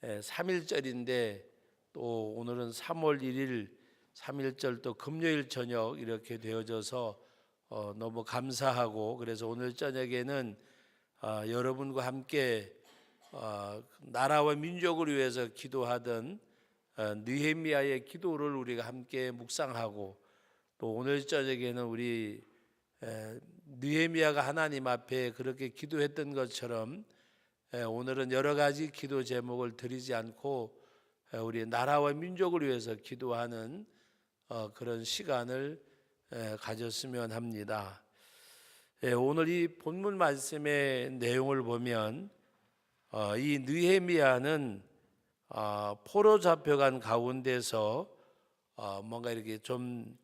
3.1절인데 또 오늘은 3월 1일 3.1절 또 금요일 저녁 이렇게 되어져서 너무 감사하고, 그래서 오늘 저녁에는 여러분과 함께 나라와 민족을 위해서 기도하던 느헤미야의 기도를 우리가 함께 묵상하고, 또 오늘 저녁에는 우리 느헤미야가 하나님 앞에 그렇게 기도했던 것처럼 오늘은 여러 가지 기도 제목을 드리지 않고 우리 나라와 민족을 위해서 기도하는 그런 시간을 가졌으면 합니다. 오늘 이 본문 말씀의 내용을 보면 이 느헤미야는 포로 잡혀간 가운데서 뭔가 이렇게 좀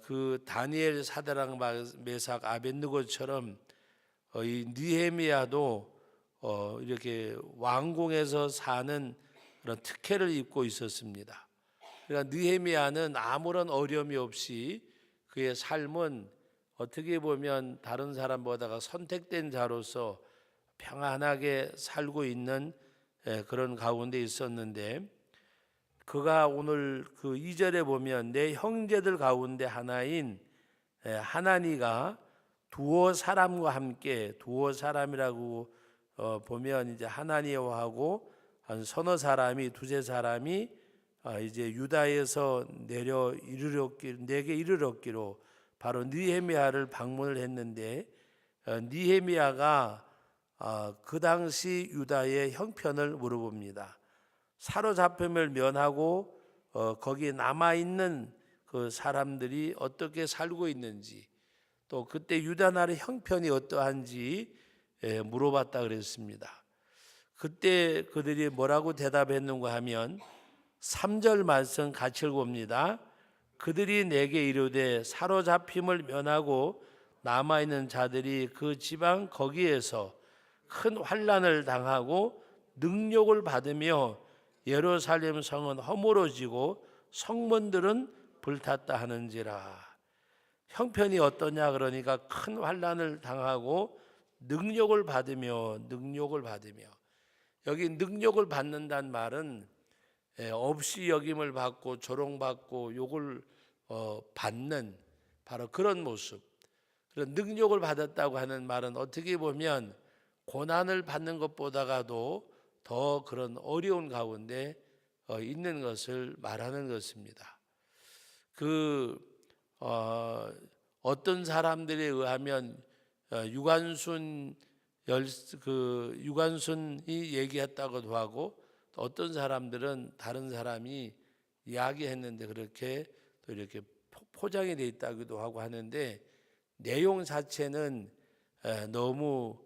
그 다니엘, 사드락, 메삭, 아벳느고처럼 이 느헤미야도 이렇게 왕궁에서 사는 그런 특혜를 입고 있었습니다. 그러니까 느헤미야는 아무런 어려움이 없이 그의 삶은 어떻게 보면 다른 사람보다가 선택된 자로서 평안하게 살고 있는 그런 가운데 있었는데, 그가 오늘 그 2절에 보면 내 형제들 가운데 하나인 하나니가 두어 사람과 함께, 두어 사람이라고 보면 이제 하나니와하고 한 서너 사람이, 두세 사람이 이제 유다에서 내게 이르렀기로 바로 느헤미야를 방문을 했는데, 느헤미야가 그 당시 유다의 형편을 물어봅니다. 사로잡힘을 면하고 거기에 남아있는 그 사람들이 어떻게 살고 있는지, 또 그때 유다 나라의 형편이 어떠한지 물어봤다 그랬습니다. 그때 그들이 뭐라고 대답했는가 하면 3절 말씀 같이 읽어봅니다. 그들이 내게 이르되 사로잡힘을 면하고 남아있는 자들이 그 지방 거기에서 큰 환난을 당하고 능욕을 받으며 예루살렘 성은 허물어지고 성문들은 불탔다 하는지라. 형편이 어떠냐 그러니까 큰 환난을 당하고 능욕을 받으며, 여기 능욕을 받는다는 말은 없이 여김을 받고 조롱받고 욕을 받는 바로 그런 모습. 그런 능욕을 받았다고 하는 말은 어떻게 보면 고난을 받는 것보다가도 더 그런 어려운 가운데 있는 것을 말하는 것입니다. 어떤 사람들에 의하면 유관순이 얘기했다고도 하고, 어떤 사람들은 다른 사람이 이야기했는데 그렇게 또 이렇게 포장이 되어 있다고도 하고 하는데, 내용 자체는 너무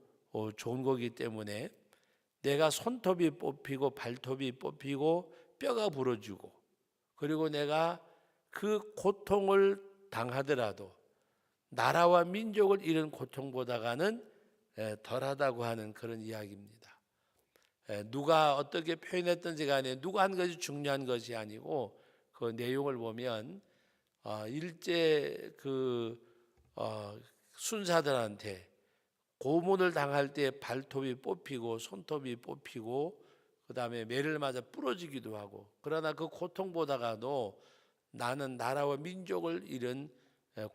좋은 거기 때문에 내가 손톱이 뽑히고 발톱이 뽑히고 뼈가 부러지고, 그리고 내가 그 고통을 당하더라도 나라와 민족을 잃은 고통보다가는 덜하다고 하는 그런 이야기입니다. 누가 어떻게 표현했든지 간에 누가 한 것이 중요한 것이 아니고, 그 내용을 보면 일제 순사들한테 고문을 당할 때 발톱이 뽑히고 손톱이 뽑히고 그 다음에 매를 맞아 부러지기도 하고, 그러나 그 고통보다가도 나는 나라와 민족을 잃은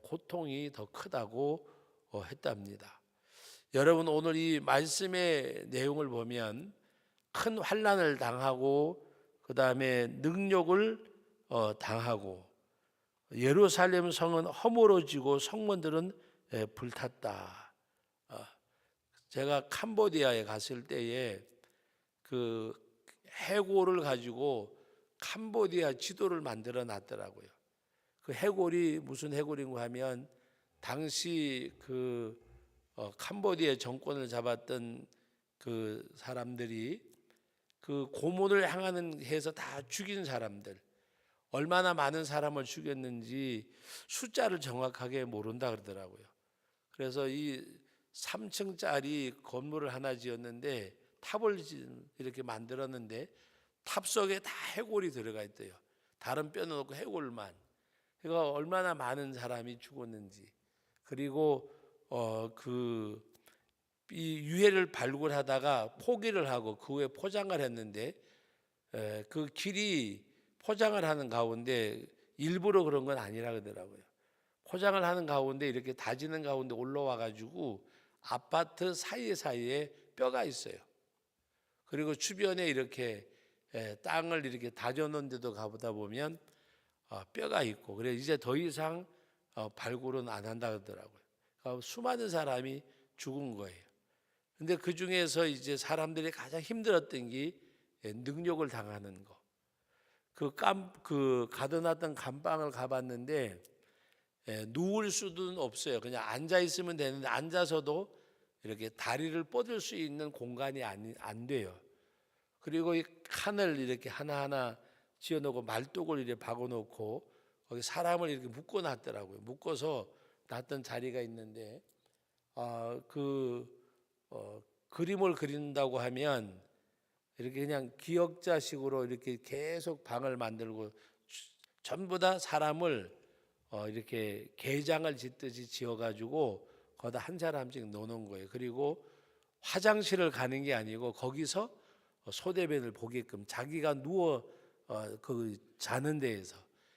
고통이 더 크다고 했답니다. 여러분, 오늘 이 말씀의 내용을 보면 큰 환난을 당하고 그 다음에 능욕을 당하고 예루살렘 성은 허물어지고 성문들은 불탔다. 제가 캄보디아에 갔을 때에 그 해골을 가지고 캄보디아 지도를 만들어 놨더라고요. 그 해골이 무슨 해골인가 하면 당시 캄보디아 정권을 잡았던 그 사람들이 그 고문을 향하는 해서 다 죽인 사람들, 얼마나 많은 사람을 죽였는지 숫자를 정확하게 모른다 그러더라고요. 그래서 이 3층짜리 건물을 하나 지었는데 탑을 이렇게 만들었는데 탑 속에 다 해골이 들어가 있대요. 다른 뼈는 없고 해골만. 그러니까 얼마나 많은 사람이 죽었는지. 그리고 이 유해를 발굴하다가 포기를 하고 그 후에 포장을 했는데 그 길이 포장을 하는 가운데 일부러 그런 건 아니라 그러더라고요. 포장을 하는 가운데 이렇게 다지는 가운데 올라와 가지고 아파트 사이에 뼈가 있어요. 그리고 주변에 이렇게 땅을 이렇게 다져놓은 데도 가보다 보면 뼈가 있고, 그래 이제 더 이상 발굴은 안 한다 그러더라고요. 그러니까 수많은 사람이 죽은 거예요. 근데 그 중에서 이제 사람들이 가장 힘들었던 게 능욕을 당하는 거. 그 가둬놨던 감방을 가봤는데 누울 수도 없어요. 그냥 앉아 있으면 되는데 앉아서도 이렇게 다리를 뻗을 수 있는 공간이 안 돼요. 그리고 이 칸을 이렇게 하나하나 지어놓고 말뚝을 이렇게 박아놓고 거기 사람을 이렇게 묶어놨더라고요. 묶어서 놨던 자리가 있는데 그림을 그린다고 하면 이렇게 그냥 기역자식으로 이렇게 계속 방을 만들고 전부 다 사람을 이렇게 게장을 짓듯이 지어가지고 거기다 한 사람씩 넣어놓은 거예요. 그리고 화장실을 가는 게 아니고 거기서 소대변을 보게끔 자기가 누워 그 자는 데에서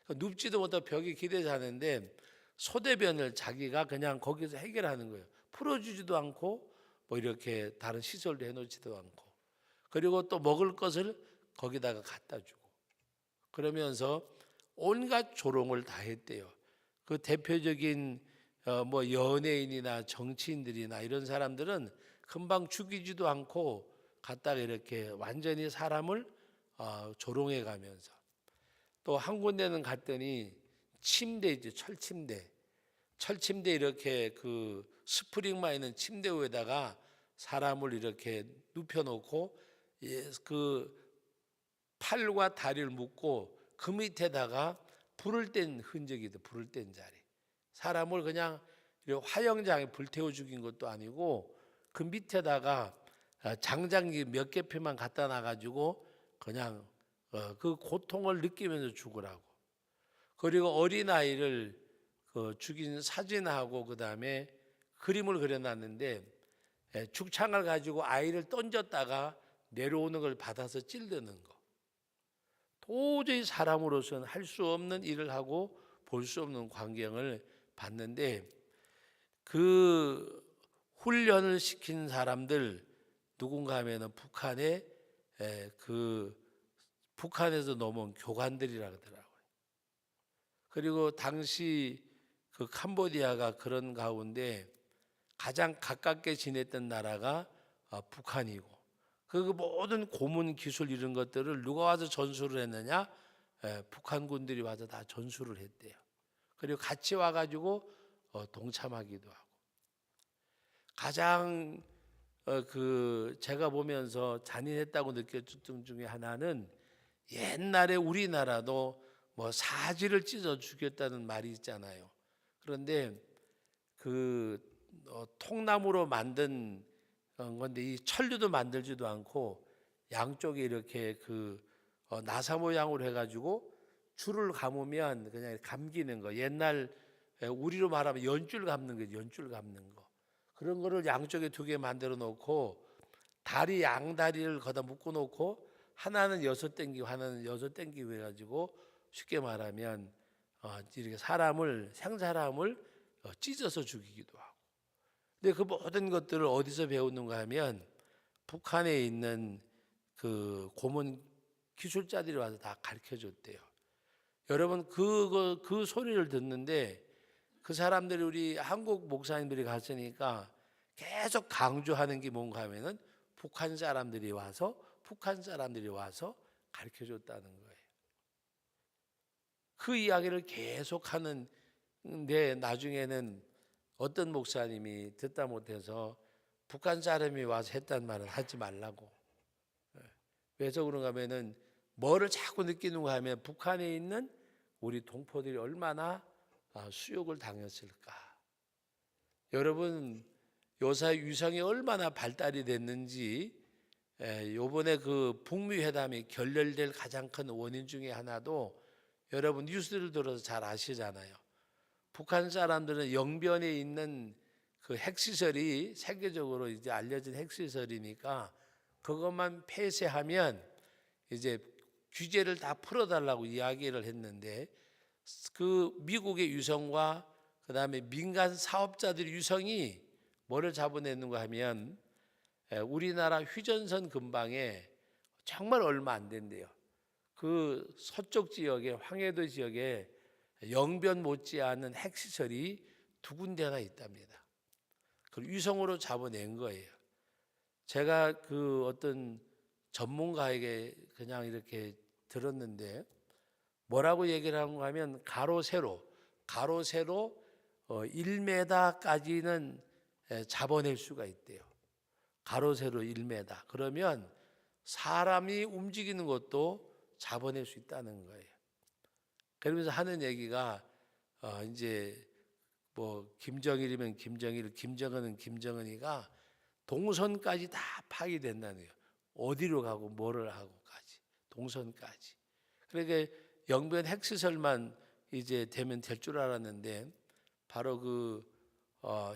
눕지도 못하고 벽에 기대 자는데 소대변을 자기가 그냥 거기서 해결하는 거예요. 풀어주지도 않고 뭐 이렇게 다른 시설도 해놓지도 않고, 그리고 또 먹을 것을 거기다가 갖다 주고, 그러면서 온갖 조롱을 다 했대요. 그 대표적인 뭐 연예인이나 정치인들이나 이런 사람들은 금방 죽이지도 않고 갖다가 이렇게 완전히 사람을 조롱해 가면서, 또 한 군데는 갔더니 침대 이제 철침대 이렇게 그 스프링만 있는 침대 위에다가 사람을 이렇게 눕혀놓고 그 팔과 다리를 묶고 그 밑에다가 불을 뗀 흔적이 있다. 불을 뗀 자리. 사람을 그냥 화영장에 불태워 죽인 것도 아니고 그 밑에다가 장작기 몇 개 표만 갖다 놔가지고 그냥 그 고통을 느끼면서 죽으라고. 그리고 어린아이를 죽인 사진하고 그 다음에 그림을 그려놨는데 죽창을 가지고 아이를 던졌다가 내려오는 걸 받아서 찔르는 거. 도저히 사람으로서는 할 수 없는 일을 하고 볼 수 없는 광경을 봤는데, 그 훈련을 시킨 사람들 누군가 하면은 북한에서 넘어온 교관들이라 그러더라고요. 그리고 당시 그 캄보디아가 그런 가운데 가장 가깝게 지냈던 나라가 북한이고, 그 모든 고문 기술 이런 것들을 누가 와서 전수를 했느냐? 북한군들이 와서 다 전수를 했대요. 그리고 같이 와가지고 동참하기도 하고. 가장 제가 보면서 잔인했다고 느꼈던 중에 하나는, 옛날에 우리나라도 뭐 사지를 찢어 죽였다는 말이 있잖아요. 그런데 그 통나무로 만든 건데 이 천류도 만들지도 않고 양쪽에 이렇게 나사 모양으로 해가지고 줄을 감으면 그냥 감기는 거. 옛날 우리로 말하면 연줄 감는 거, 연줄 감는 거. 그런 거를 양쪽에 두 개 만들어 놓고 양다리를 거다 묶어 놓고 하나는 여섯 땡기고 하나는 여섯 땡기고 해가지고 쉽게 말하면 이렇게 생사람을 찢어서 죽이기도 하고. 근데 그 모든 것들을 어디서 배우는가 하면 북한에 있는 그 고문 기술자들이 와서 다 가르쳐 줬대요. 여러분 그 소리를 듣는데 그 사람들이 우리 한국 목사님들이 갔으니까 계속 강조하는 게 뭔가 하면은 북한 사람들이 와서 가르쳐 줬다는 거예요. 그 이야기를 계속 하는데 나중에는 어떤 목사님이 듣다 못해서 북한 사람이 와서 했단 말은 하지 말라고. 왜서 그런가 하면은 뭐를 자꾸 느끼는가 하면 북한에 있는 우리 동포들이 얼마나 수욕을 당했을까. 여러분 요새 위성이 얼마나 발달이 됐는지 요번에 그 북미 회담이 결렬될 가장 큰 원인 중에 하나도 여러분 뉴스를 들어서 잘 아시잖아요. 북한 사람들은 영변에 있는 그 핵시설이 세계적으로 이제 알려진 핵시설이니까 그것만 폐쇄하면 이제 규제를 다 풀어달라고 이야기를 했는데 그 미국의 유성과 그다음에 민간 사업자들의 유성이 뭐를 잡아내는가 하면 우리나라 휴전선 근방에 정말 얼마 안 된대요. 그 서쪽 지역에 황해도 지역에 영변 못지않은 핵시설이 두 군데나 있답니다. 그걸 유성으로 잡아낸 거예요. 제가 그 어떤 전문가에게 그냥 이렇게 들었는데 뭐라고 얘기를 하는가 하면 가로 세로 1m까지는 잡아낼 수가 있대요. 가로 세로 1m. 그러면 사람이 움직이는 것도 잡아낼 수 있다는 거예요. 그러면서 하는 얘기가 이제 뭐 김정일이면 김정일, 김정은은 김정은이가 동선까지 다 파괴된다는 거예요. 어디로 가고 뭐를 하고까지 동선까지. 그러니까 영변 핵시설만 이제 되면 될 줄 알았는데 바로 그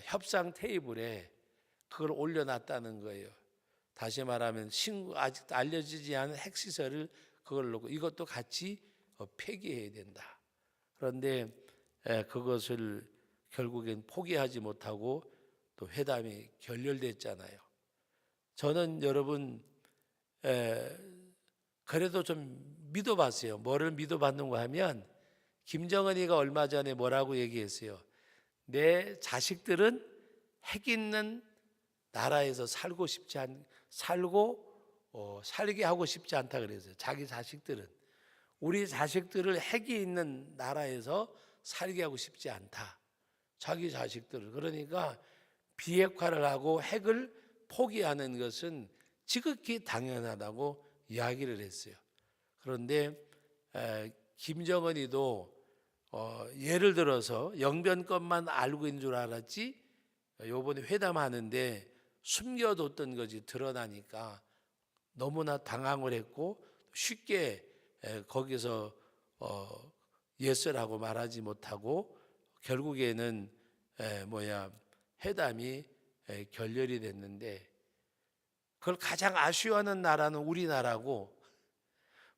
협상 테이블에 그걸 올려놨다는 거예요. 다시 말하면 아직도 알려지지 않은 핵시설을 그걸 놓고 이것도 같이 폐기해야 된다. 그런데 그것을 결국엔 포기하지 못하고 또 회담이 결렬됐잖아요. 저는 여러분 그래도 좀 믿어봤어요. 뭐를 믿어봤는가 하면 김정은이가 얼마 전에 뭐라고 얘기했어요. 내 자식들은 핵 있는 나라에서 살게 하고 싶지 않다 그랬어요. 자기 자식들은 우리 자식들을 핵이 있는 나라에서 살게 하고 싶지 않다. 자기 자식들을. 그러니까 비핵화를 하고 핵을 포기하는 것은 지극히 당연하다고 이야기를 했어요. 그런데 김정은이도 예를 들어서 영변권만 알고 있는 줄 알았지 요번에 회담하는데 숨겨뒀던 것이 드러나니까 너무나 당황을 했고 쉽게 거기서 예스라고 말하지 못하고 결국에는 회담이 결렬이 됐는데 그걸 가장 아쉬워하는 나라는 우리나라고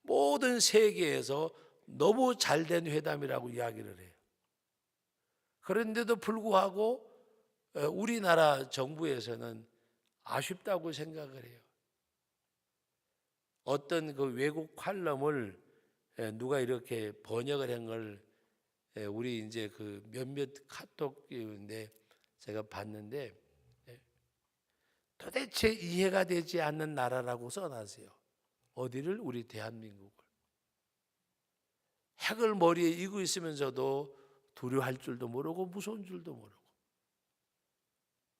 모든 세계에서 너무 잘된 회담이라고 이야기를 해요. 그런데도 불구하고 우리나라 정부에서는 아쉽다고 생각을 해요. 어떤 그 외국 칼럼을 누가 이렇게 번역을 한 걸 우리 이제 그 몇몇 카톡인데 제가 봤는데 도대체 이해가 되지 않는 나라라고 써놨어요. 어디를? 우리 대한민국을. 핵을 머리에 이고 있으면서도 두려워할 줄도 모르고 무서운 줄도 모르고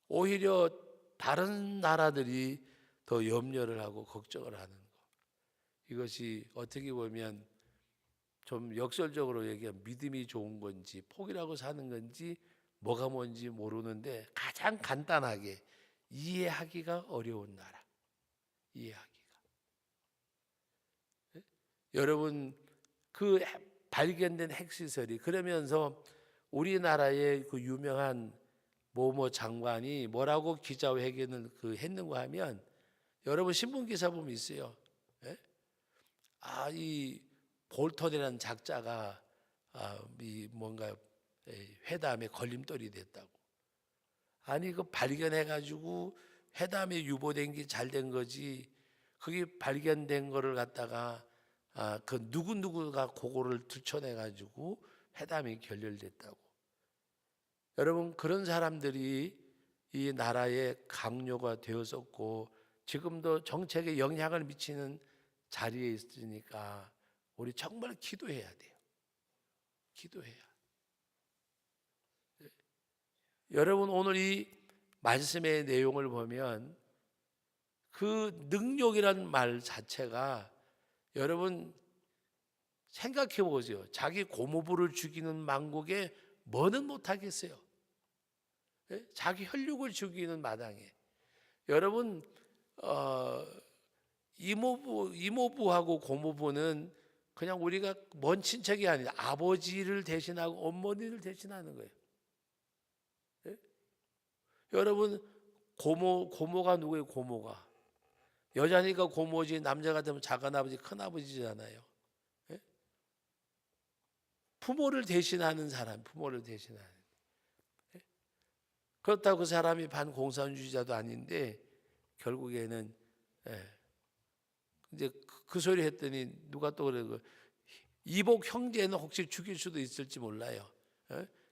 오히려 다른 나라들이 더 염려를 하고 걱정을 하는 거. 이것이 어떻게 보면 좀 역설적으로 얘기하면 믿음이 좋은 건지 포기라고 사는 건지 뭐가 뭔지 모르는데 가장 간단하게 이해하기가 어려운 나라. 이해하기가. 여러분 그 발견된 핵시설이 그러면서 우리나라의 그 유명한 모모 장관이 뭐라고 기자회견을 했는가 하면 여러분 신문 기사 보면 있어요. 이 볼턴이라는 작자가 이 뭔가 회담에 걸림돌이 됐다고. 아니 그 발견해 가지고 회담에 유보된 게 잘 된 거지. 그게 발견된 거를 갖다가 그 누구가 그거를 들춰내 가지고 회담이 결렬됐다고. 여러분 그런 사람들이 이 나라의 강요가 되었었고 지금도 정책에 영향을 미치는 자리에 있으니까 우리 정말 기도해야 돼요. 기도해야. 여러분 오늘 이 말씀의 내용을 보면 그 능력이라는 말 자체가 여러분 생각해 보세요. 자기 고모부를 죽이는 망국에 뭐는 못하겠어요. 자기 혈육을 죽이는 마당에 여러분 이모부하고 고모부는 그냥 우리가 먼 친척이 아니라 아버지를 대신하고 어머니를 대신하는 거예요. 여러분 고모가 누구예요? 고모가 여자니까 고모지, 남자 같으면 작은아버지, 큰아버지잖아요. 예? 부모를 대신하는 사람, 부모를 대신하는. 예? 그렇다고 그 사람이 반공산주의자도 아닌데 결국에는 이제 그 소리 했더니 누가 또 그래, 이복 형제는 혹시 죽일 수도 있을지 몰라요.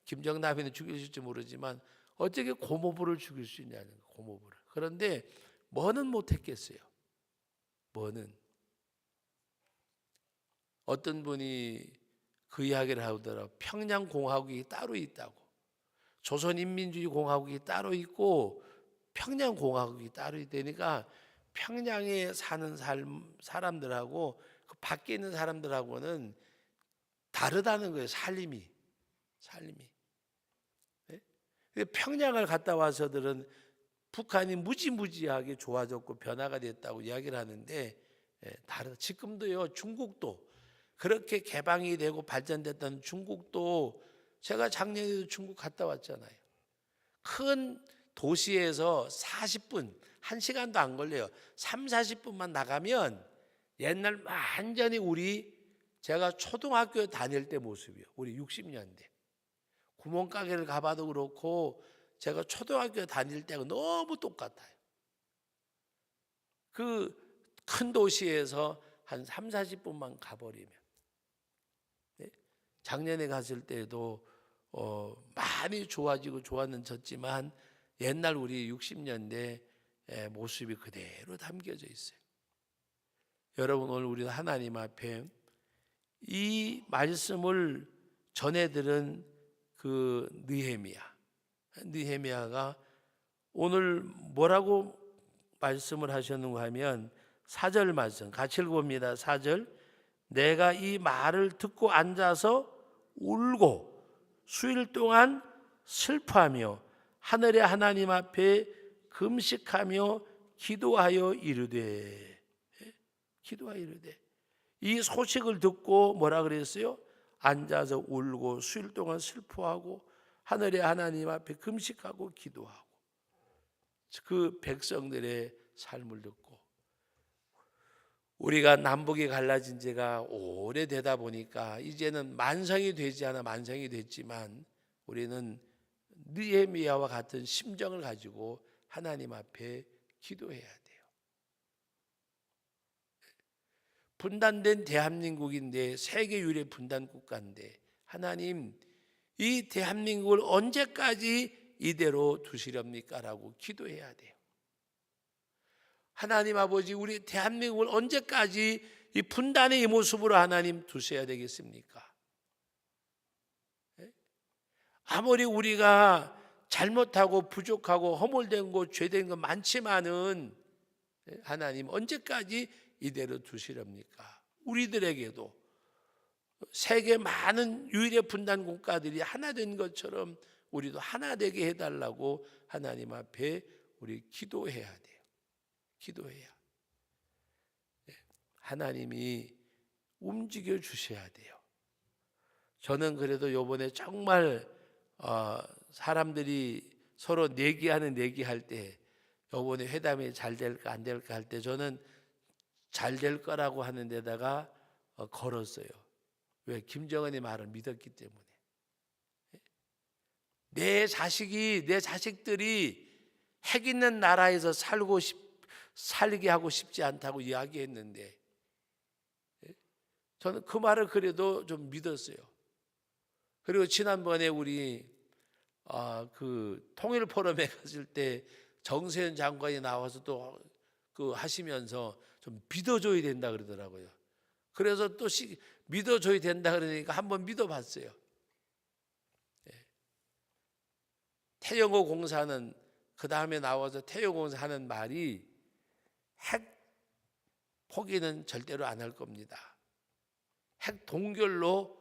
김정남이는 죽일 수 있을지 모르지만 어떻게 고모부를 죽일 수 있냐는 거예요. 고모부를. 그런데 뭐는 못했겠어요. 뭐는. 어떤 분이 그 이야기를 하더라고요. 평양공화국이 따로 있다고. 조선인민주의공화국이 따로 있고 평양공화국이 따로 있다니까 평양에 사는 사람들하고 그 밖에 있는 사람들하고는 다르다는 거예요. 살림이. 네? 평양을 갔다 와서들은 북한이 무지무지하게 좋아졌고 변화가 됐다고 이야기를 하는데 다르다. 지금도요. 중국도 그렇게 개방이 되고 발전됐던 중국도 제가 작년에도 중국 갔다 왔잖아요. 큰 도시에서 40분, 1시간도 안 걸려요. 3, 40분만 나가면 옛날 완전히 제가 초등학교 다닐 때 모습이요. 우리 60년대. 구멍가게를 가봐도 그렇고 제가 초등학교 다닐 때가 너무 똑같아요. 그 큰 도시에서 한 3, 40분만 가버리면. 네? 작년에 갔을 때도 많이 좋아지고 좋았는 졌지만 옛날 우리 60년대 모습이 그대로 담겨져 있어요. 여러분, 오늘 우리는 하나님 앞에 이 말씀을 전해들은 그 느헤미야가 오늘 뭐라고 말씀을 하셨는가 하면 4절 말씀 같이 읽어봅니다. 4절. 내가 이 말을 듣고 앉아서 울고 수일 동안 슬퍼하며 하늘의 하나님 앞에 금식하며 기도하여 이르되 이 소식을 듣고 뭐라 그랬어요? 앉아서 울고 수일 동안 슬퍼하고 하늘의 하나님 앞에 금식하고 기도하고 그 백성들의 삶을 듣고 우리가 남북이 갈라진 지가 오래되다 보니까 이제는 만성이 되지 않아 만성이 됐지만 우리는 느헤미야와 같은 심정을 가지고 하나님 앞에 기도해야 돼요. 분단된 대한민국인데 세계 유례 분단 국가인데 하나님 이 대한민국을 언제까지 이대로 두시렵니까? 라고 기도해야 돼요. 하나님 아버지 우리 대한민국을 언제까지 이 분단의 이 모습으로 하나님 두셔야 되겠습니까? 아무리 우리가 잘못하고 부족하고 허물된 것 죄된 것 많지만은 하나님 언제까지 이대로 두시렵니까? 우리들에게도 세계 많은 유일의 분단 국가들이 하나 된 것처럼 우리도 하나 되게 해달라고 하나님 앞에 우리 기도해야 돼요. 기도해야. 하나님이 움직여 주셔야 돼요. 저는 그래도 요번에 정말 사람들이 서로 내기할 때 요번에 회담이 잘 될까 안 될까 할 때 저는 잘 될 거라고 하는 데다가 걸었어요. 왜? 김정은의 말을 믿었기 때문에. 내 자식들이 핵 있는 나라에서 살게 하고 싶지 않다고 이야기했는데 저는 그 말을 그래도 좀 믿었어요. 그리고 지난번에 우리 그 통일 포럼에 갔을 때 정세현 장관이 나와서 또 그 하시면서 좀 믿어줘야 된다 그러더라고요. 그래서 또 믿어줘야 된다 그러니까 한번 믿어봤어요. 태영호 공사는 그 다음에 나와서 태영호 공사 하는 말이 핵 포기는 절대로 안 할 겁니다. 핵 동결로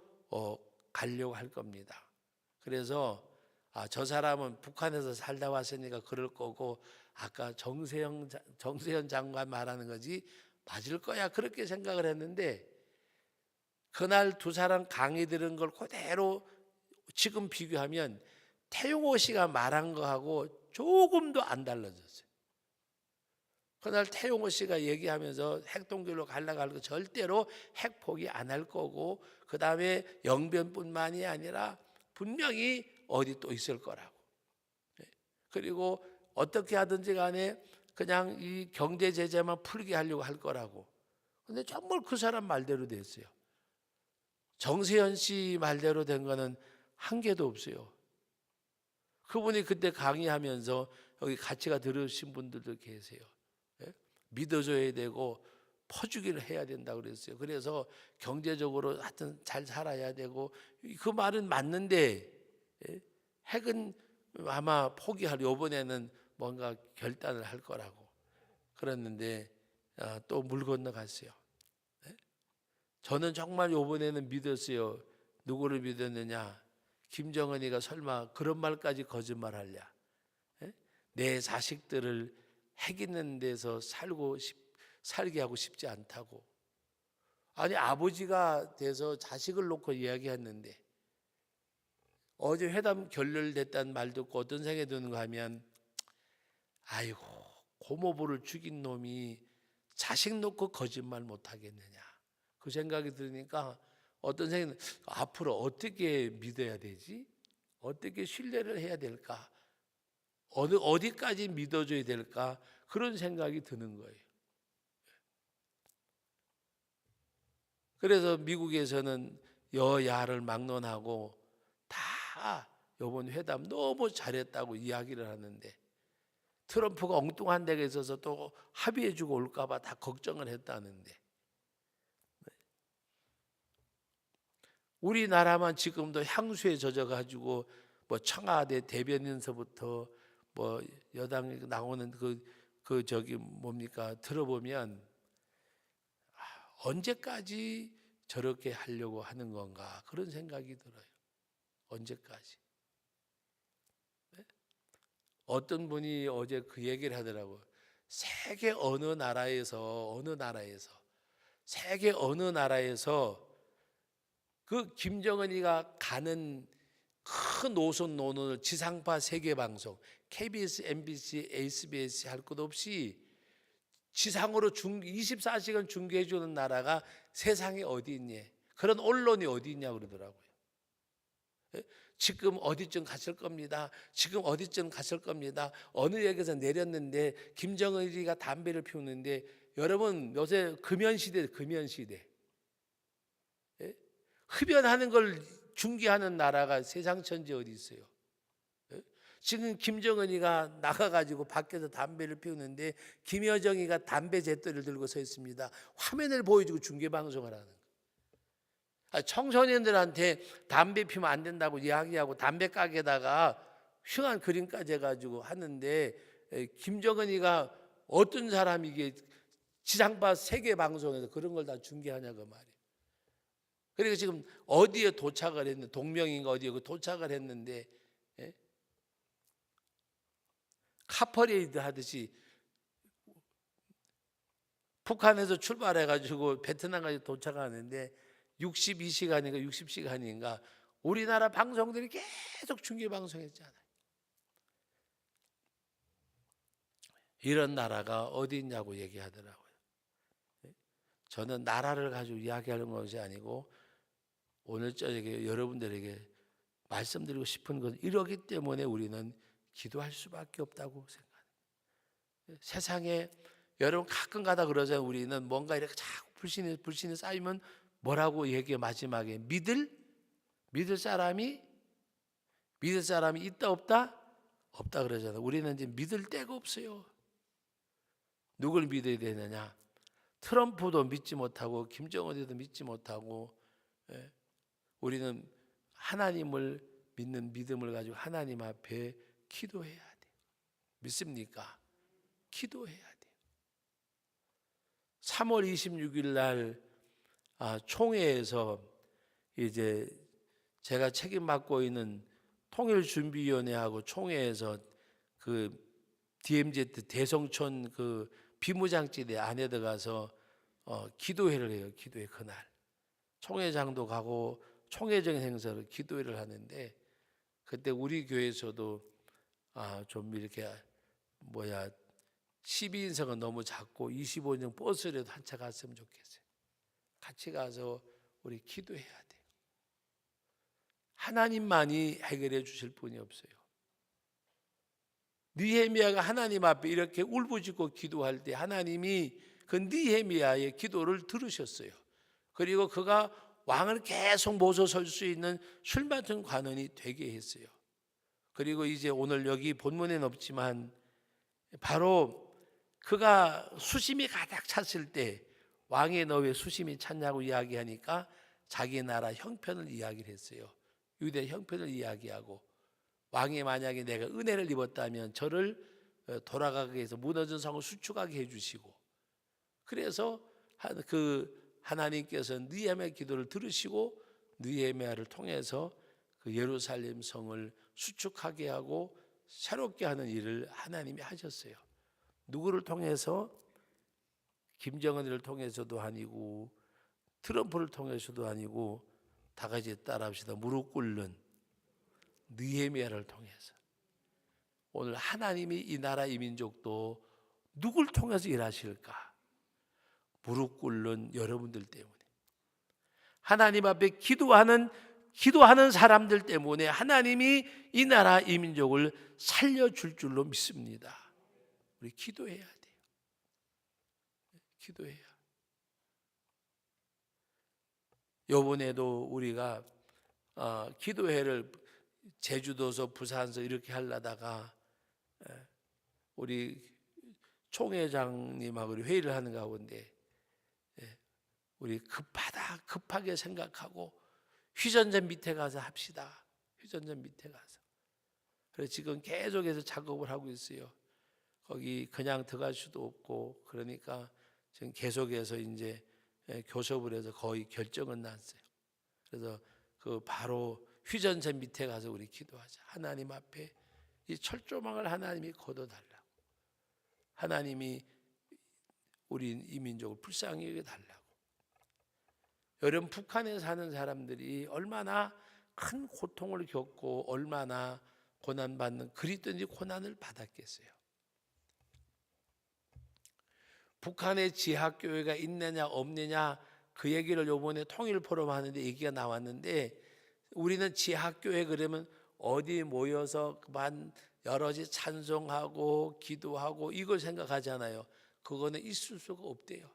가려고 할 겁니다. 그래서 저 사람은 북한에서 살다 왔으니까 그럴 거고 아까 정세현 장관 말하는 거지 맞을 거야 그렇게 생각을 했는데 그날 두 사람 강의 들은 걸 그대로 지금 비교하면 태용호 씨가 말한 거하고 조금도 안 달라졌어요. 그날 태용호 씨가 얘기하면서 핵동결로 가려고 절대로 핵 포기 안 할 거고, 그 다음에 영변뿐만이 아니라 분명히 어디 또 있을 거라고. 그리고 어떻게 하든지 간에 그냥 이 경제 제재만 풀게 하려고 할 거라고. 근데 정말 그 사람 말대로 됐어요. 정세현 씨 말대로 된 거는 한 개도 없어요. 그분이 그때 강의하면서 여기 같이 들으신 분들도 계세요. 믿어줘야 되고 퍼주기를 해야 된다고 그랬어요. 그래서 경제적으로 하여튼 잘 살아야 되고, 그 말은 맞는데 핵은 아마 포기할, 이번에는 뭔가 결단을 할 거라고 그랬는데 또 물 건너갔어요. 저는 정말 이번에는 믿었어요. 누구를 믿었느냐? 김정은이가 설마 그런 말까지 거짓말하랴? 내 자식들을 핵 있는 데서 살게 하고 싶지 않다고. 아니, 아버지가 돼서 자식을 놓고 이야기했는데, 어제 회담 결렬됐다는 말 듣고 어떤 생각이 드는가 하면, 아이고, 고모부를 죽인 놈이 자식 놓고 거짓말 못하겠느냐, 그 생각이 드니까 어떤 생각이, 앞으로 어떻게 믿어야 되지? 어떻게 신뢰를 해야 될까? 어디까지 믿어줘야 될까? 그런 생각이 드는 거예요. 그래서 미국에서는 여야를 막론하고 다 이번 회담 너무 잘했다고 이야기를 하는데, 트럼프가 엉뚱한 데가 있어서 또 합의해주고 올까봐 다 걱정을 했다는데, 우리나라만 지금도 향수에 젖어가지고 뭐 청와대 대변인서부터 뭐 여당 나오는 저기 뭡니까 들어보면, 언제까지 저렇게 하려고 하는 건가, 그런 생각이 들어요. 언제까지? 어떤 분이 어제 그 얘기를 하더라고요. 세계 어느 나라에서 세계 어느 나라에서 그 김정은이가 가는 큰 노선 논을 지상파 세계 방송 KBS, MBC, SBS 할 것 없이 지상으로 24시간 중계해 주는 나라가 세상에 어디 있니? 그런 언론이 어디 있냐 그러더라고요. 지금 어디쯤 갔을 겁니다. 지금 어디쯤 갔을 겁니다. 어느 역에서 내렸는데 김정은이가 담배를 피우는데, 여러분 요새 금연시대, 금연시대. 흡연하는 걸 중계하는 나라가 세상 천지 어디 있어요? 지금 김정은이가 나가가지고 밖에서 담배를 피우는데 김여정이가 담배 잿더리를 들고 서 있습니다. 화면을 보여주고 중계방송을 하는 거예요. 청소년들한테 담배 피우면 안 된다고 이야기하고 담배 가게에다가 흉한 그림까지 해가지고 하는데, 김정은이가 어떤 사람이 이게 지상파 세계 방송에서 그런 걸 다 중계하냐고 말이에요. 그리고 지금 어디에 도착을 했는데, 동명인가 어디에 도착을 했는데, 카퍼레이드 하듯이 북한에서 출발해가지고 베트남까지 도착하는데 62시간인가 60시간인가 우리나라 방송들이 계속 중계 방송했잖아요. 이런 나라가 어디 있냐고 얘기하더라고요. 저는 나라를 가지고 이야기하는 것이 아니고, 오늘 저녁에 여러분들에게 말씀드리고 싶은 것은, 이러기 때문에 우리는 기도할 수밖에 없다고 생각해요. 세상에 여러분 가끔 가다 그러잖아요. 우리는 뭔가 이렇게 자꾸 불신이 쌓이면 뭐라고 얘기해? 마지막에 믿을 사람이 있다 없다? 없다 그러잖아요. 우리는 이제 믿을 데가 없어요. 누굴 믿어야 되느냐? 트럼프도 믿지 못하고 김정은도 믿지 못하고, 우리는 하나님을 믿는 믿음을 가지고 하나님 앞에 기도해야 돼요. 믿습니까? 기도해야 돼요. 3월 26일 날 총회에서 이제 제가 책임 맡고 있는 통일준비위원회하고 총회에서 그 DMZ 대성촌 그 비무장지대 안에 들어가서 기도회를 해요. 기도회 그날 총회장도 가고 총회적인 행사로 기도회를 하는데, 그때 우리 교회에서도 좀 이렇게 12인승은 너무 작고 25인승 버스라도 한 차 갔으면 좋겠어요. 같이 가서 우리 기도해야 돼요. 하나님만이 해결해 주실 분이 없어요. 느헤미야가 하나님 앞에 이렇게 울부짖고 기도할 때 하나님이 그 느헤미야의 기도를 들으셨어요. 그리고 그가 왕을 계속 모셔설 수 있는 술 맡은 관원이 되게 했어요. 그리고 이제 오늘 여기 본문에는 없지만 바로 그가 수심이 가득 찼을 때 왕의 너 왜 수심이 찼냐고 이야기하니까 자기 나라 형편을 이야기를 했어요. 유대 형편을 이야기하고 왕이 만약에 내가 은혜를 입었다면 저를 돌아가게 해서 무너진 성을 수축하게 해주시고, 그래서 그 하나님께서 느헤미야 기도를 들으시고 느헤미야를 통해서 그 예루살렘 성을 수축하게 하고 새롭게 하는 일을 하나님이 하셨어요. 누구를 통해서? 김정은을 통해서도 아니고 트럼프를 통해서도 아니고 다 같이 따라합시다. 무릎 꿇는 느헤미야를 통해서. 오늘 하나님이 이 나라 이 민족도 누굴 통해서 일하실까? 무릎 꿇는 여러분들 때문에, 하나님 앞에 기도하는 사람들 때문에 하나님이 이 나라 이 민족을 살려줄 줄로 믿습니다. 우리 기도해야 돼요. 기도해야. 이번에도 우리가 기도회를 제주도서 부산서 이렇게 하려다가 우리 총회장님하고 회의를 하는 가운데 우리 급하게 생각하고 휘전전 밑에 가서 합시다. 휘전전 밑에 가서. 그래서 지금 계속해서 작업을 하고 있어요. 거기 그냥 들어갈 수도 없고, 그러니까 지금 계속해서 이제 교섭을 해서 거의 결정은 났어요. 그래서 그 바로 휘전선 밑에 가서 우리 기도하자. 하나님 앞에 이 철조망을 하나님이 걷어달라고. 하나님이 우리 이 민족을 불쌍히 여겨달라고. 여러분, 북한에 사는 사람들이 얼마나 큰 고통을 겪고 얼마나 고난받는 그리스도인이 고난을 받았겠어요. 북한에 지하교회가 있느냐 없느냐 그 얘기를 요번에 통일 포럼 하는데 얘기가 나왔는데, 우리는 지하교회 그러면 어디 모여서 그만 여럿이 찬송하고 기도하고 이걸 생각하잖아요. 그거는 있을 수가 없대요.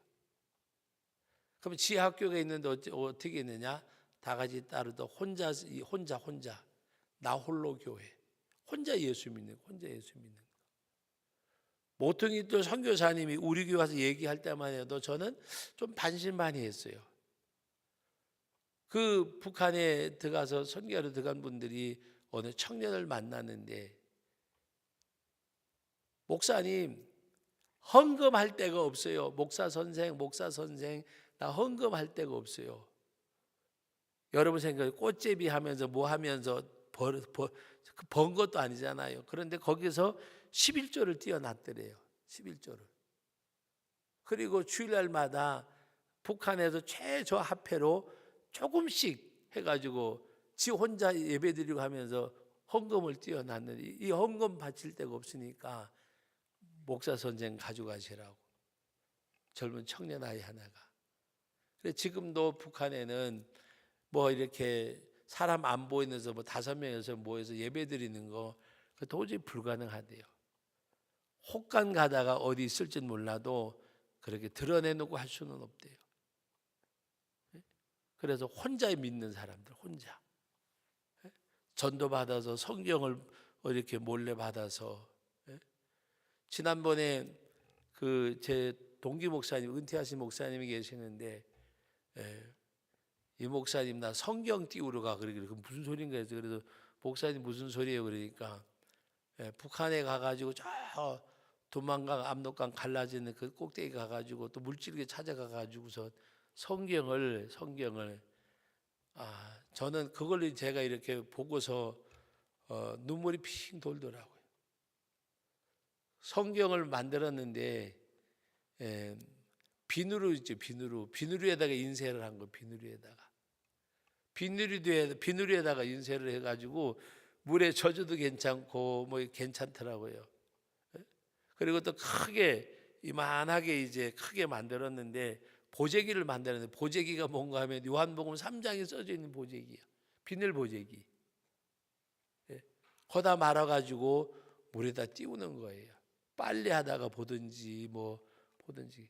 그럼 지하교회가 있는데 어떻게 있느냐? 다 같이 따르다 혼자 나 홀로 교회, 혼자 예수 믿는 거. 모퉁이 또 선교사님이 우리 교회 와서 얘기할 때만 해도 저는 좀 반신반의했어요. 그 북한에 들어가서 선교하러 들어간 분들이 어느 청년을 만났는데, 목사님 헌금할 데가 없어요. 목사 선생 나 헌금할 데가 없어요. 여러분 생각에 꽃제비 하면서 뭐 하면서 번 것도 아니잖아요. 그런데 거기서 11조를 띄워놨더래요. 11조를. 그리고 주일날마다 북한에서 최저 화폐로 조금씩 해가지고 지 혼자 예배드리고 하면서 헌금을 띄워놨는데, 이 헌금 바칠 데가 없으니까 목사 선생 가져가시라고. 젊은 청년 아이 하나가. 그래서 지금도 북한에는 뭐 이렇게 사람 안 보이는 데서 뭐 5명에서 모여서 예배드리는 거 도저히 불가능하대요. 혹간 가다가 어디 있을지 몰라도 그렇게 드러내놓고 할 수는 없대요. 그래서 혼자 믿는 사람들, 혼자 전도 받아서 성경을 이렇게 몰래 받아서. 지난번에 그 제 동기 목사님, 은퇴하신 목사님이 계시는데, 이 목사님 나 성경 띄우러 가. 그러길래 그 무슨 소린가 해서, 그래서 목사님 무슨 소리예요? 그러니까 북한에 가가지고 저 도망강 압록강 갈라지는 그 꼭대기 가가지고 또 물질게 찾아가가지고서 성경을 저는 그걸 제가 이렇게 보고서 눈물이 핑 돌더라고요. 성경을 만들었는데 비누로 있죠. 비누리에다가 인쇄를 한 거. 비누리에다가 인쇄를 해가지고 물에 젖어도 괜찮고 뭐 괜찮더라고요. 그리고 또 크게 이만하게 이제 크게 만들었는데 보재기를 만들었는데, 보재기가 뭔가 하면 요한복음 3장에 써져 있는 보재기야. 비늘 보재기. 거다 말아가지고 물에다 띄우는 거예요. 빨래하다가 보든지 뭐 보든지.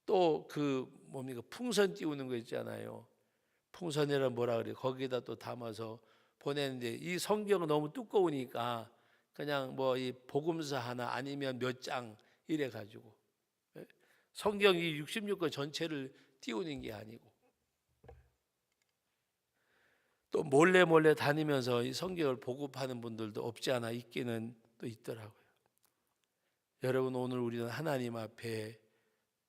또 그 뭡니까, 풍선 띄우는 거 있잖아요. 풍선이라 뭐라 그래, 거기다 또 담아서 보내는데, 이 성경은 너무 두꺼우니까 그냥 뭐 이 복음서 하나 아니면 몇 장 이래 가지고, 성경이 66권 전체를 띄우는 게 아니고, 또 몰래 다니면서 이 성경을 보급하는 분들도 없지 않아 있기는 또 있더라고요. 여러분, 오늘 우리는 하나님 앞에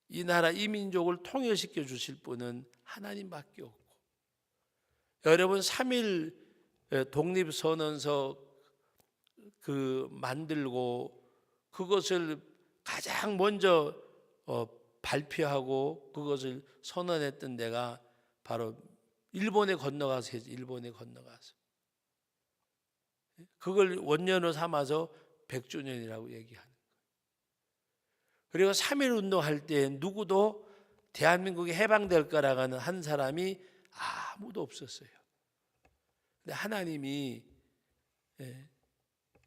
이 나라 이 민족을 통일시켜 주실 분은 하나님밖에 없고, 여러분 3.1 독립선언서 만들고 그것을 가장 먼저 발표하고 그것을 선언했던 데가 바로 일본에 건너가서 했죠. 일본에 건너가서 그걸 원년으로 삼아서 100주년이라고 얘기하는 거예요. 그리고 3.1 운동할 때 누구도 대한민국이 해방될 거라고 하는 한 사람이 아무도 없었어요. 근데 하나님이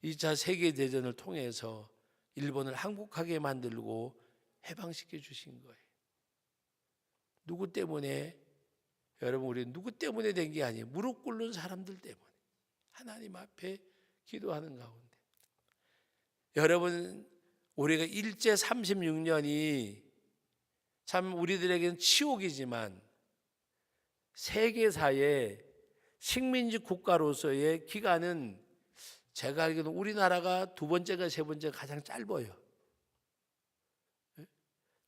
2차 세계대전을 통해서 일본을 항복하게 만들고 해방시켜 주신 거예요. 누구 때문에? 여러분, 우리 누구 때문에 된 게 아니에요. 무릎 꿇는 사람들 때문에, 하나님 앞에 기도하는 가운데. 여러분, 우리가 일제 36년이 참 우리들에게는 치욕이지만 세계사의 식민지 국가로서의 기간은 제가 알기로는 우리나라가 두 번째가 세 번째가 가장 짧아요.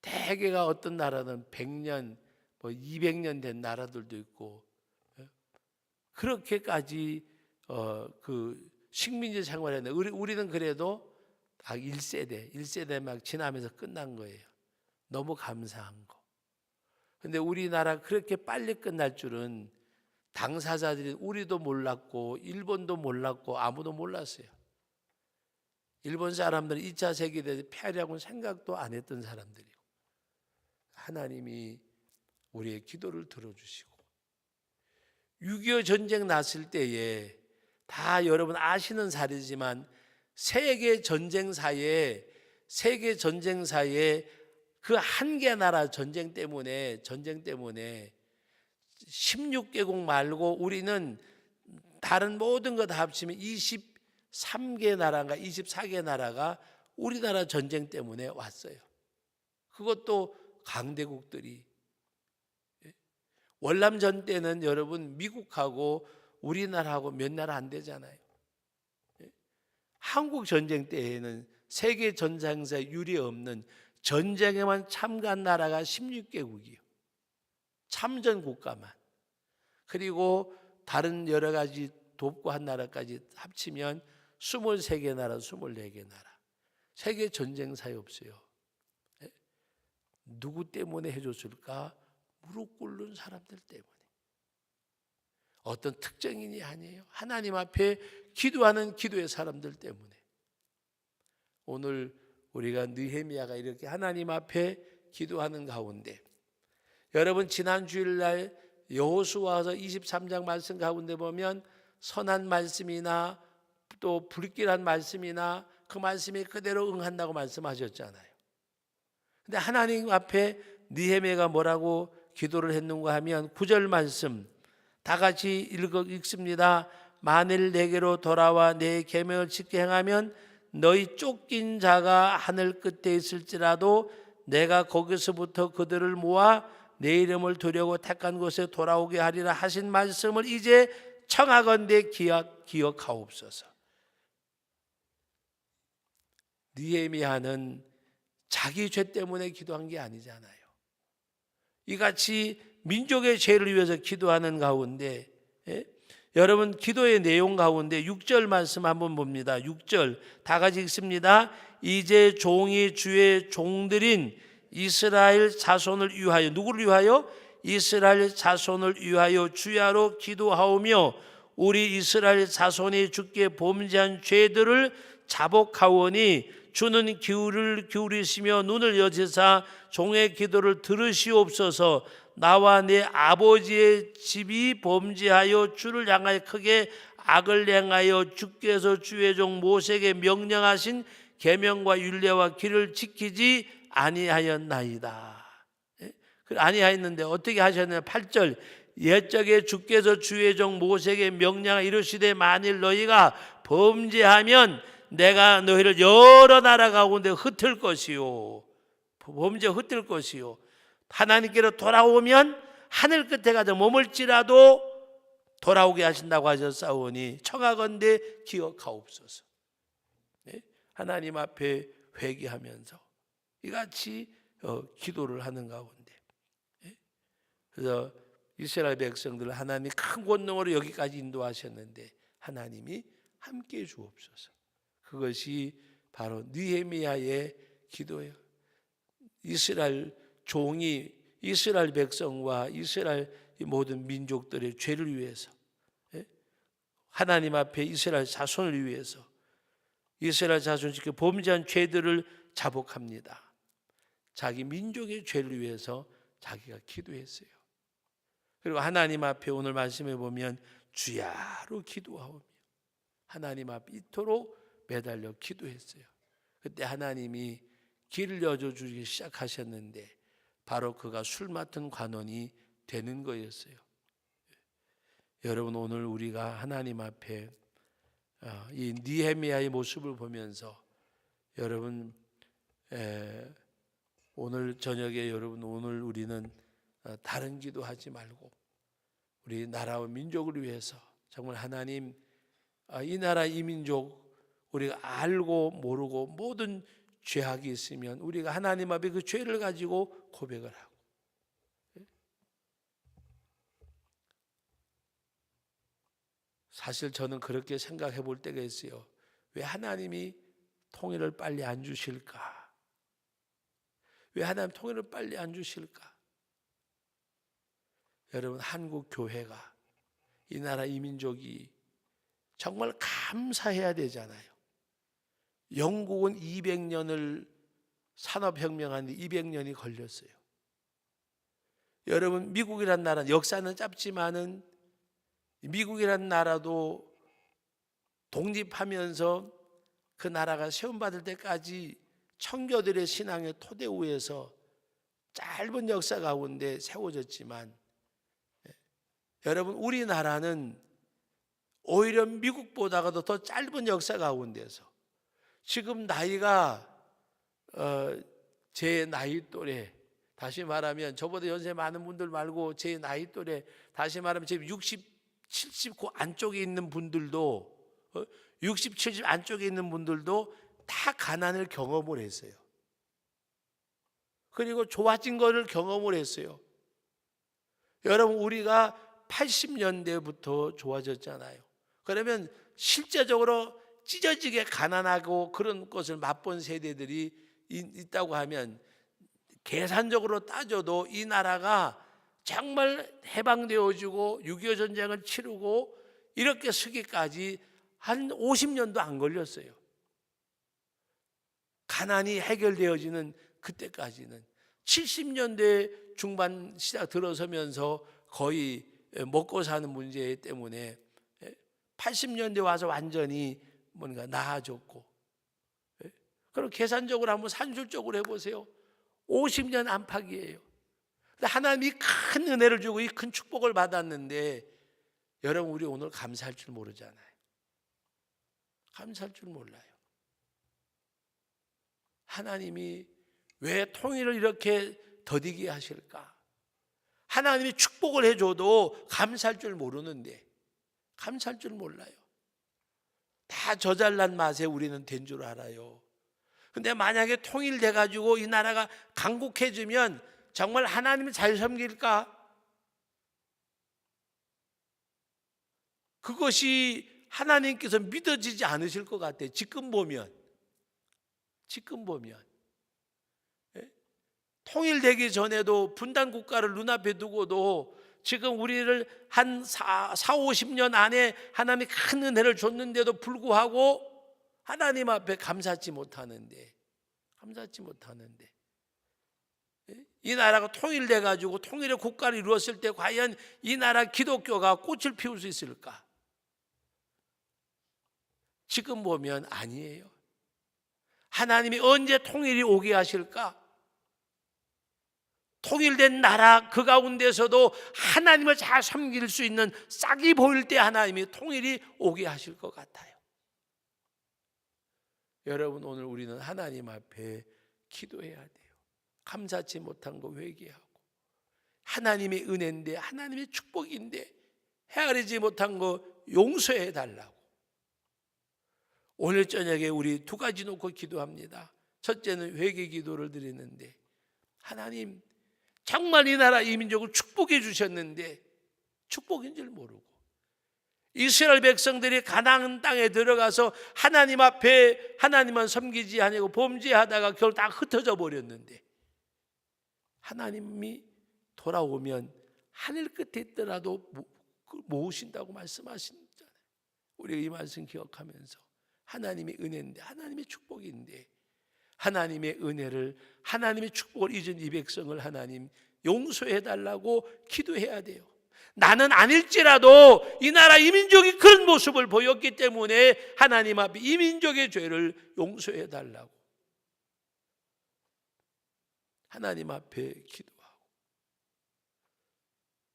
대개가 어떤 나라는 100년, 200년 된 나라들도 있고, 그렇게까지 그 식민지 생활했는데 우리는 그래도 1세대 막 지나면서 끝난 거예요. 너무 감사한 거. 근데 우리나라 그렇게 빨리 끝날 줄은 당사자들이 우리도 몰랐고 일본도 몰랐고 아무도 몰랐어요. 일본 사람들은 2차 세계대전 패하려고는 생각도 안 했던 사람들이고, 하나님이 우리의 기도를 들어주시고, 6.25 전쟁 났을 때에 다 여러분 아시는 사례지만 세계 전쟁사에 그 한 개 나라 전쟁 때문에 16개국 말고 우리는 다른 모든 거 다 합치면 23개 나라인가 24개 나라가 우리나라 전쟁 때문에 왔어요. 그것도 강대국들이. 월남전 때는 여러분 미국하고 우리나라하고 몇 나라 안 되잖아요. 한국 전쟁 때에는 세계 전쟁사에 유례 없는 전쟁에만 참가한 나라가 16개국이요. 참전 국가만. 그리고 다른 여러 가지 돕고 한 나라까지 합치면 23개 나라, 24개 나라. 세계 전쟁사에 없어요. 누구 때문에 해줬을까? 무릎 꿇는 사람들 때문에. 어떤 특정인이 아니에요. 하나님 앞에 기도하는 기도의 사람들 때문에. 오늘 우리가 느헤미야가 이렇게 하나님 앞에 기도하는 가운데, 여러분 지난 주일날 여호수아서 23장 말씀 가운데 보면 선한 말씀이나 또 불길한 말씀이나 그 말씀에 그대로 응한다고 말씀하셨잖아요. 근데 하나님 앞에 느헤미야가 뭐라고 기도를 했는가 하면 9절 말씀 다 같이 읽습니다. 만일 내게로 돌아와 내 계명을 지켜 행하면 너희 쫓긴 자가 하늘 끝에 있을지라도 내가 거기서부터 그들을 모아 내 이름을 두려고 택한 곳에 돌아오게 하리라 하신 말씀을 이제 청하건대 기억하옵소서. 느헤미야는 자기 죄 때문에 기도한 게 아니잖아요. 이같이 민족의 죄를 위해서 기도하는 가운데, 여러분 기도의 내용 가운데 6절 말씀 한번 봅니다. 6절 다 같이 읽습니다. 이제 종이 주의 종들인 이스라엘 자손을 위하여, 누구를 위하여? 이스라엘 자손을 위하여 주야로 기도하오며 우리 이스라엘 자손이 주께 범죄한 죄들을 자복하오니 주는 귀를 기울이시며 눈을 여시사 종의 기도를 들으시옵소서. 나와 내 아버지의 집이 범죄하여 주를 향하여 크게 악을 행하여 주께서 주의 종 모세에게 명령하신 계명과 율례와 길을 지키지 아니하였나이다. 아니하였는데 어떻게 하셨느냐. 8절 옛적에 주께서 주의 종 모세에게 명령하여 이르시되 만일 너희가 범죄하면 내가 너희를 여러 나라 가운데 흩을 것이요. 범죄 흩을 것이요. 하나님께로 돌아오면 하늘 끝에 가서 머물지라도 돌아오게 하신다고 하셨사오니 청하건대 기억하옵소서. 하나님 앞에 회개하면서 이같이 기도를 하는 가운데, 그래서 이스라엘 백성들을 하나님이 큰 권능으로 여기까지 인도하셨는데 하나님이 함께해 주옵소서. 그것이 바로 느헤미야의 기도예요. 이스라엘 종이 이스라엘 백성과 이스라엘 모든 민족들의 죄를 위해서, 하나님 앞에 이스라엘 자손을 위해서, 이스라엘 자손이 범죄한 죄들을 자복합니다. 자기 민족의 죄를 위해서 자기가 기도했어요. 그리고 하나님 앞에 오늘 말씀해 보면 주야로 기도하오며 하나님 앞에 이토록 매달려 기도했어요. 그때 하나님이 길을 여줘주기 시작하셨는데 바로 그가 술 맡은 관원이 되는 거였어요. 여러분, 오늘 우리가 하나님 앞에 이 느헤미야의 모습을 보면서 여러분, 오늘 저녁에 여러분, 오늘 우리는 다른 기도하지 말고 우리 나라와 민족을 위해서 정말 하나님, 이 나라 이 민족 우리가 알고 모르고 모든 죄악이 있으면 우리가 하나님 앞에 그 죄를 가지고 고백을 하고, 사실 저는 그렇게 생각해 볼 때가 있어요. 왜 하나님이 통일을 빨리 안 주실까? 왜 하나님 통일을 빨리 안 주실까? 여러분, 한국 교회가, 이 나라 이 민족이 정말 감사해야 되잖아요. 영국은 200년을 산업혁명하는데 200년이 걸렸어요. 여러분, 미국이란 나라는 역사는 짧지만은 미국이란 나라도 독립하면서 그 나라가 세움받을 때까지 청교들의 신앙의 토대 위에서 짧은 역사 가운데 세워졌지만, 여러분, 우리나라는 오히려 미국보다도 더 짧은 역사 가운데서 지금 나이가 제 나이 또래, 다시 말하면 저보다 연세 많은 분들 말고 제 나이 또래, 다시 말하면 지금 60, 70 그 안쪽에 있는 분들도 60, 70 안쪽에 있는 분들도 다 가난을 경험을 했어요. 그리고 좋아진 거를 경험을 했어요. 여러분, 우리가 80년대부터 좋아졌잖아요. 그러면 실제적으로 찢어지게 가난하고 그런 것을 맛본 세대들이 있다고 하면 계산적으로 따져도 이 나라가 정말 해방되어지고 6.25 전쟁을 치르고 이렇게 서기까지 한 50년도 안 걸렸어요. 가난이 해결되어지는 그때까지는 70년대 중반 시작 들어서면서 거의 먹고 사는 문제 때문에 80년대 와서 완전히 뭔가 나아졌고, 그럼 계산적으로 한번 산술적으로 해보세요. 50년 안팎이에요. 하나님이 큰 은혜를 주고 이 큰 축복을 받았는데 여러분, 우리 오늘 감사할 줄 모르잖아요. 감사할 줄 몰라요. 하나님이 왜 통일을 이렇게 더디게 하실까? 하나님이 축복을 해줘도 감사할 줄 모르는데, 감사할 줄 몰라요. 다 저 잘난 맛에 우리는 된 줄 알아요. 근데 만약에 통일돼 가지고 이 나라가 강국해지면 정말 하나님을 잘 섬길까? 그것이 하나님께서 믿어지지 않으실 것 같아요. 지금 보면 통일되기 전에도 분단 국가를 눈앞에 두고도 지금 우리를 한 40, 50년 안에 하나님이 큰 은혜를 줬는데도 불구하고 하나님 앞에 감사치 못하는데 이 나라가 통일돼 가지고 통일의 국가를 이루었을 때 과연 이 나라 기독교가 꽃을 피울 수 있을까? 지금 보면 아니에요. 하나님이 언제 통일이 오게 하실까? 통일된 나라 그 가운데서도 하나님을 잘 섬길 수 있는 싹이 보일 때 하나님이 통일이 오게 하실 것 같아요. 여러분, 오늘 우리는 하나님 앞에 기도해야 돼요. 감사치 못한 거 회개하고, 하나님의 은혜인데, 하나님의 축복인데 헤아리지 못한 거 용서해 달라고. 오늘 저녁에 우리 두 가지 놓고 기도합니다. 첫째는 회개 기도를 드리는데, 하나님 정말 이 나라 이 민족을 축복해 주셨는데 축복인 줄 모르고, 이스라엘 백성들이 가나안 땅에 들어가서 하나님 앞에 하나님만 섬기지 아니고 범죄하다가 결국 다 흩어져 버렸는데, 하나님이 돌아오면 하늘 끝에 있더라도 모으신다고 말씀하시잖아요. 우리가 이 말씀 기억하면서 하나님의 은혜인데, 하나님의 축복인데, 하나님의 은혜를, 하나님의 축복을 잊은 이 백성을 하나님 용서해 달라고 기도해야 돼요. 나는 아닐지라도 이 나라 이 민족이 그런 모습을 보였기 때문에 하나님 앞에 이 민족의 죄를 용서해 달라고 하나님 앞에 기도하고,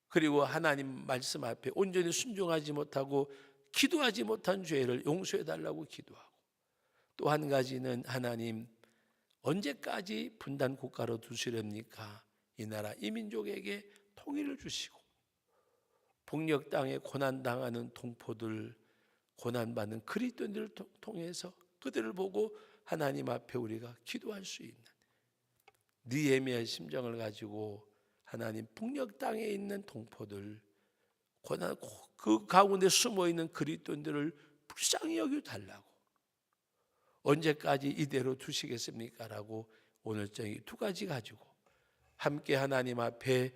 그리고 하나님 말씀 앞에 온전히 순종하지 못하고 기도하지 못한 죄를 용서해 달라고 기도하고, 또 한 가지는 하나님 언제까지 분단 국가로 두시렵니까? 이 나라 이 민족에게 통일을 주시고, 북녘 땅에 고난당하는 동포들, 고난받는 그리스도인들을 통해서 그들을 보고 하나님 앞에 우리가 기도할 수 있는 느헤미야의 심정을 가지고 하나님 북녘 땅에 있는 동포들, 고난 그 가운데 숨어있는 그리스도인들을 불쌍히 여겨달라고, 언제까지 이대로 두시겠습니까? 라고 오늘 저희 두 가지 가지고 함께 하나님 앞에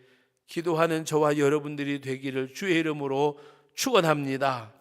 기도하는 저와 여러분들이 되기를 주의 이름으로 축원합니다.